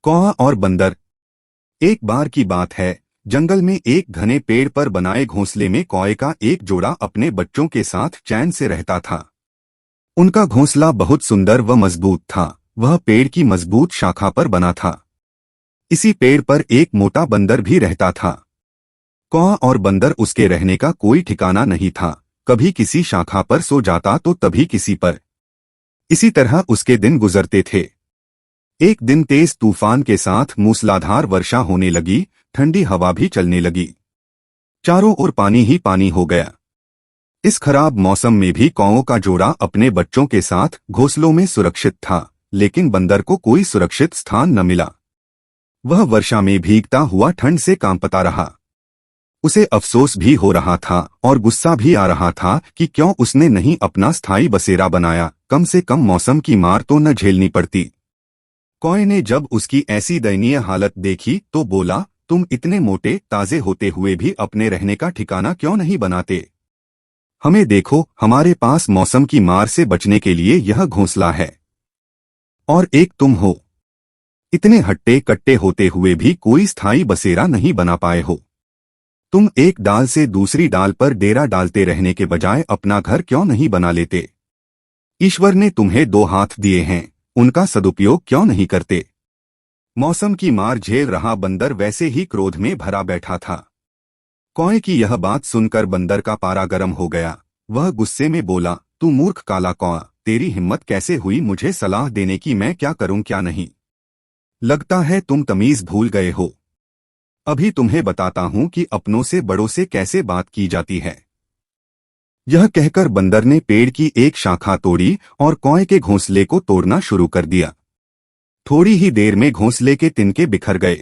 कौआ और बंदर। एक बार की बात है, जंगल में एक घने पेड़ पर बनाए घोंसले में कौए का एक जोड़ा अपने बच्चों के साथ चैन से रहता था। उनका घोंसला बहुत सुंदर व मजबूत था। वह पेड़ की मजबूत शाखा पर बना था। इसी पेड़ पर एक मोटा बंदर भी रहता था। कौआ और बंदर उसके रहने का कोई ठिकाना नहीं था। कभी किसी शाखा पर सो जाता तो तभी किसी पर। इसी तरह उसके दिन गुजरते थे। एक दिन तेज तूफान के साथ मूसलाधार वर्षा होने लगी। ठंडी हवा भी चलने लगी। चारों ओर पानी ही पानी हो गया। इस खराब मौसम में भी कौओं का जोड़ा अपने बच्चों के साथ घोंसलों में सुरक्षित था, लेकिन बंदर को कोई सुरक्षित स्थान न मिला। वह वर्षा में भीगता हुआ ठंड से कांपता रहा। उसे अफसोस भी हो रहा था और गुस्सा भी आ रहा था कि क्यों उसने नहीं अपना स्थायी बसेरा बनाया। कम से कम मौसम की मार तो न झेलनी पड़ती। कौए ने जब उसकी ऐसी दयनीय हालत देखी तो बोला, तुम इतने मोटे ताजे होते हुए भी अपने रहने का ठिकाना क्यों नहीं बनाते? हमें देखो, हमारे पास मौसम की मार से बचने के लिए यह घोंसला है। और एक तुम हो। इतने हट्टे कट्टे होते हुए भी कोई स्थायी बसेरा नहीं बना पाए हो। तुम एक डाल से दूसरी डाल पर डेरा डालते रहने के बजाय अपना घर क्यों नहीं बना लेते? ईश्वर ने तुम्हें दो हाथ दिए हैं, उनका सदुपयोग क्यों नहीं करते? मौसम की मार झेल रहा बंदर वैसे ही क्रोध में भरा बैठा था। कौए की यह बात सुनकर बंदर का पारा गर्म हो गया। वह गुस्से में बोला, तू मूर्ख काला कौआ, तेरी हिम्मत कैसे हुई मुझे सलाह देने की? मैं क्या करूं क्या नहीं? लगता है तुम तमीज भूल गए हो। अभी तुम्हें बताता हूं कि अपनों से बड़ों से कैसे बात की जाती है। यह कहकर बंदर ने पेड़ की एक शाखा तोड़ी और कौए के घोंसले को तोड़ना शुरू कर दिया। थोड़ी ही देर में घोंसले के तिनके बिखर गए।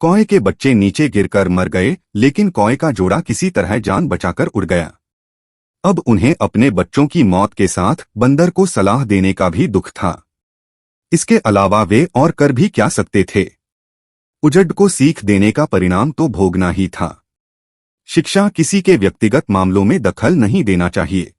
कौए के बच्चे नीचे गिरकर मर गए, लेकिन कौए का जोड़ा किसी तरह जान बचाकर उड़ गया। अब उन्हें अपने बच्चों की मौत के साथ बंदर को सलाह देने का भी दुख था। इसके अलावा वे और कर भी क्या सकते थे? उजड़ को सीख देने का परिणाम तो भोगना ही था। शिक्षा किसी के व्यक्तिगत मामलों में दखल नहीं देना चाहिए।